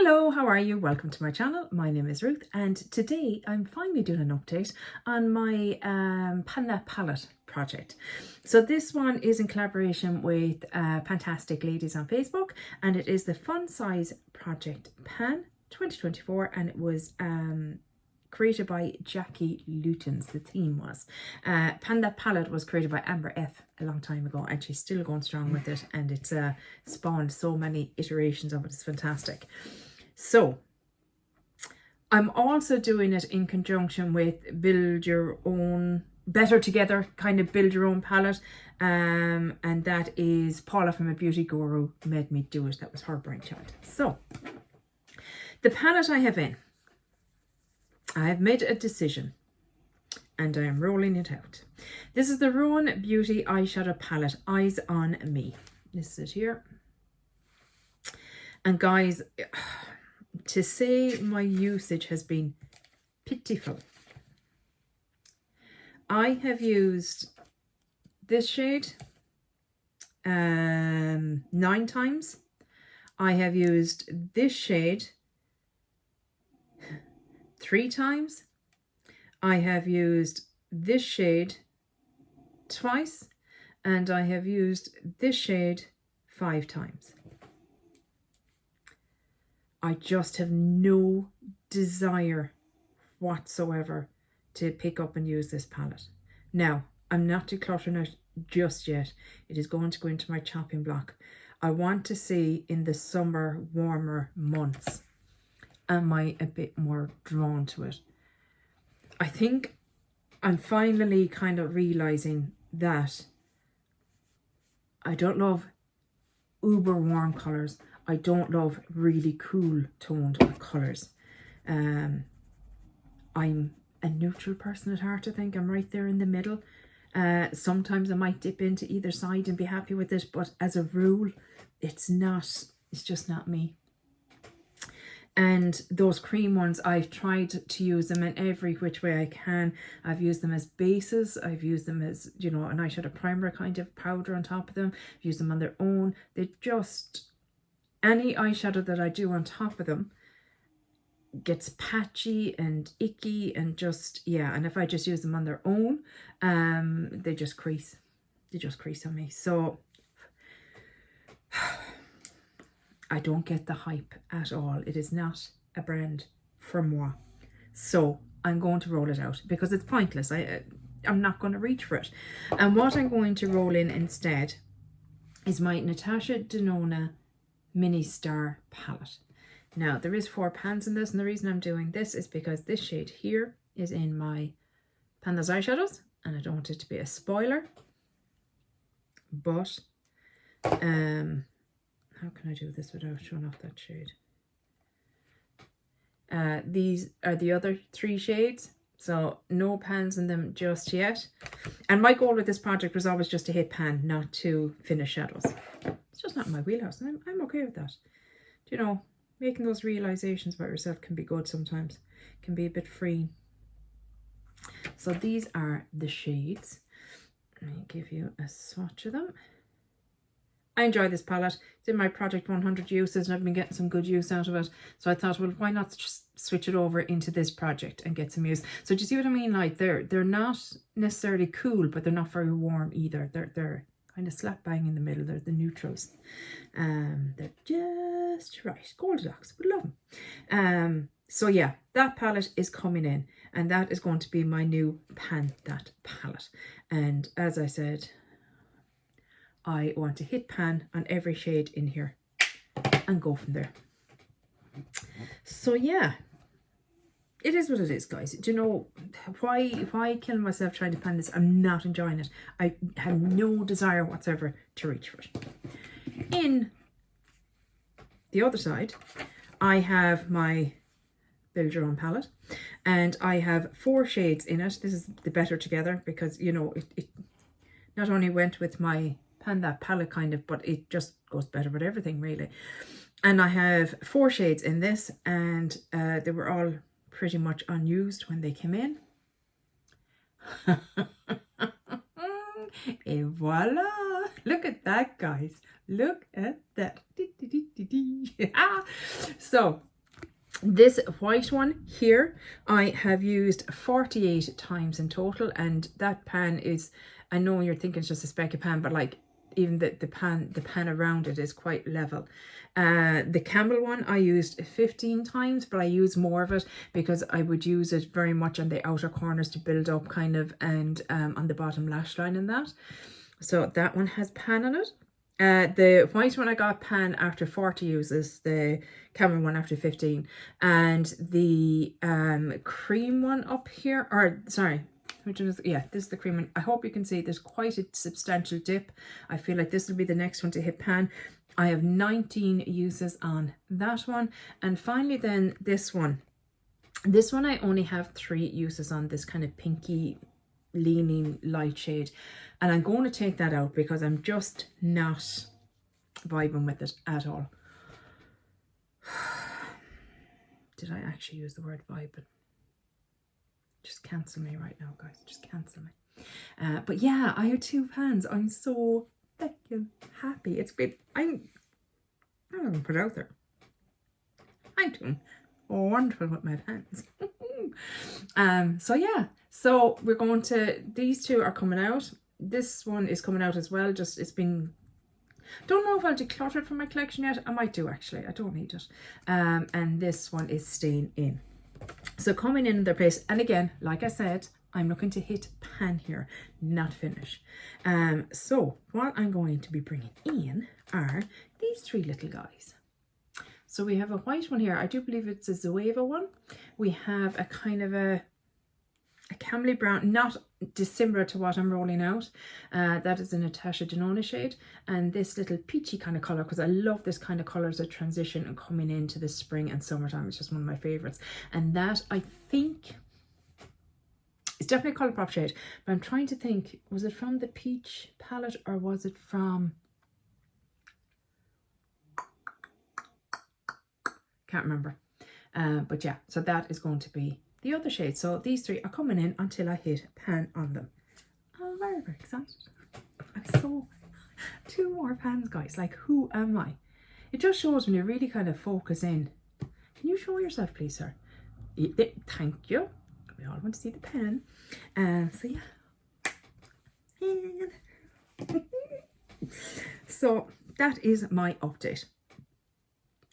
Hello, how are you? Welcome to my channel. My name is Ruth and today I'm finally doing an update on my Panda palette project. So this one is in collaboration with fantastic ladies on Facebook, and it is the Funsize project Pan 2024, and it was created by Jackie Lutens. The theme was Panda palette was created by Amber F a long time ago, and she's still going strong with it, and it's spawned so many iterations of it. It's fantastic. So I'm also doing it in conjunction with Build Your Own, Better Together, kind of build your own palette, and that is Paula from A Beauty Guru made me do it. That was her brainchild. So the palette I have in, I have made a decision and I am rolling it out. This is the Rowan Beauty eyeshadow palette, Eyes on Me. This is it here. And guys, to say my usage has been pitiful. I have used this shade 9 times. I have used this shade 3 times. I have used this shade twice, and I have used this shade 5 times. I just have no desire whatsoever to pick up and use this palette. Now, I'm not decluttering it just yet. It is going to go into my chopping block. I want to see in the summer, warmer months, am I a bit more drawn to it? I think I'm finally kind of realizing that I don't love uber warm colors. I don't love really cool toned colors. I'm a neutral person at heart, I think. I'm right there in the middle. Sometimes I might dip into either side and be happy with it, but as a rule, it's just not me. And those cream ones, I've tried to use them in every which way I can. I've used them as bases. I've used them as, you know, an eyeshadow primer kind of powder on top of them. I've used them on their own. They just, any eyeshadow that I do on top of them gets patchy and icky and just, yeah. And if I just use them on their own, they just crease. They just crease on me. So I don't get the hype at all. It is not a brand for moi. So I'm going to roll it out because it's pointless. I'm not going to reach for it. And what I'm going to roll in instead is my Natasha Denona Mini Star palette. Now, there is 4 pans in this, and the reason I'm doing this is because this shade here is in my Panda's eyeshadows, and I don't want it to be a spoiler. But how can I do this without showing off that shade? These are the other 3 shades, so no pans in them just yet. And my goal with this project was always just to hit pan, not to finish shadows. It's just not in my wheelhouse, and I'm okay with that. You know, making those realizations about yourself can be good sometimes. Can be a bit freeing. So these are the shades. Let me give you a swatch of them. I enjoy this palette. It's in my project 100 uses, and I've been getting some good use out of it. So I thought, well, why not just switch it over into this project and get some use? So do you see what I mean? Like they're not necessarily cool, but they're not very warm either. They're kind of slap bang in the middle. They're the neutrals. They're just right. Goldilocks. Would love them. So yeah, that palette is coming in, and that is going to be my new that palette. And as I said, I want to hit pan on every shade in here and go from there. So yeah, it is what it is, guys. Do you know why kill myself trying to pan this? I'm not enjoying it. I have no desire whatsoever to reach for it. In the other side, I have my Build Your Own palette, and I have 4 shades in it. This is the Better Together because, you know, it not only went with my Panda palette kind of, but it just goes better with everything really. And I have 4 shades in this, and they were all pretty much unused when they came in. Et voila! Look at that, guys. Look at that. So This white one here, I have used 48 times in total, and that pan is, I know you're thinking it's just a speck of pan, but like even the pan around it is quite level. The camel one I used 15 times, but I use more of it because I would use it very much on the outer corners to build up kind of, and on the bottom lash line and that. So that one has pan on it. The white one I got pan after 40 uses, the camel one after 15, and the cream one up here, or sorry, which is, yeah, this is the cream one. I hope you can see there's quite a substantial dip. I feel like this will be the next one to hit pan. I have 19 uses on that one. And finally then this one I only have 3 uses on, this kind of pinky leaning light shade, and I'm going to take that out because I'm just not vibing with it at all. Did I actually use the word vibing? Just cancel me right now, guys. Just cancel me. But yeah, I have 2 pans. I'm so fucking happy. It's been, I'm going to put it out there. I'm doing wonderful with my pans. So yeah, so we're going to, these 2 are coming out. This one is coming out as well. Just, it's been, don't know if I'll declutter it from my collection yet. I might do, actually. I don't need it. And this one is staying in. So coming in their place, and again, like I said, I'm looking to hit pan here, not finish. So what I'm going to be bringing in are these 3 little guys. So we have a white one here. I do believe it's a Zoeva one. We have a kind of a camely brown, not dissimilar to what I'm rolling out. That is a Natasha Denona shade. And this little peachy kind of colour, because I love this kind of colour as a transition and coming into the spring and summertime. It's just one of my favourites. And that, I think, it's definitely a Colourpop shade. But I'm trying to think, was it from the peach palette or was it from... Can't remember. But yeah, so that is going to be the other shade. So these 3 are coming in until I hit pan on them. I'm very, very excited. I'm so... 2 more pans, guys. Like, who am I? It just shows when you really kind of focus in. Can you show yourself, please, sir? Thank you. We all want to see the pen. So yeah. So that is my update.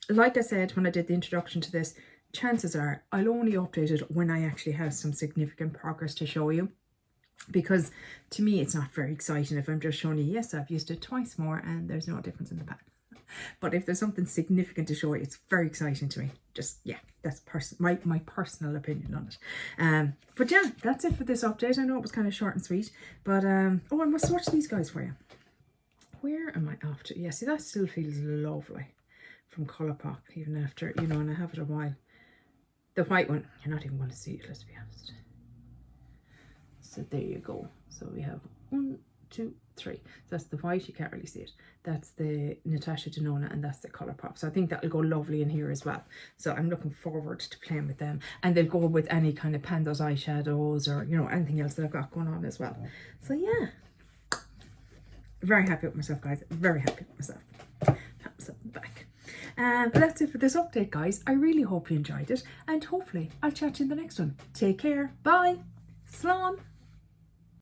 Like I said when I did the introduction to this, chances are I'll only update it when I actually have some significant progress to show you. Because to me, it's not very exciting if I'm just showing you, yes, I've used it twice more and there's no difference in the pan. But if there's something significant to show you, it's very exciting to me. Just, yeah, that's my personal opinion on it. But yeah, that's it for this update. I know it was kind of short and sweet. But, oh, I must swatch these guys for you. Where am I off to? Yeah, see, that still feels lovely from Colourpop, even after, you know, and I have it a while. The white one, you're not even going to see it, let's be honest. So there you go. So we have 1, 2, 3. So that's the white, you can't really see it. That's the Natasha Denona, and that's the Colourpop. So I think that'll go lovely in here as well. So I'm looking forward to playing with them. And they'll go with any kind of Pando's eyeshadows or, you know, anything else that I've got going on as well. So yeah. Very happy with myself, guys. Very happy with myself. Pat myself on the back. But that's it for this update, guys. I really hope you enjoyed it. And hopefully I'll chat to you in the next one. Take care. Bye. Slán.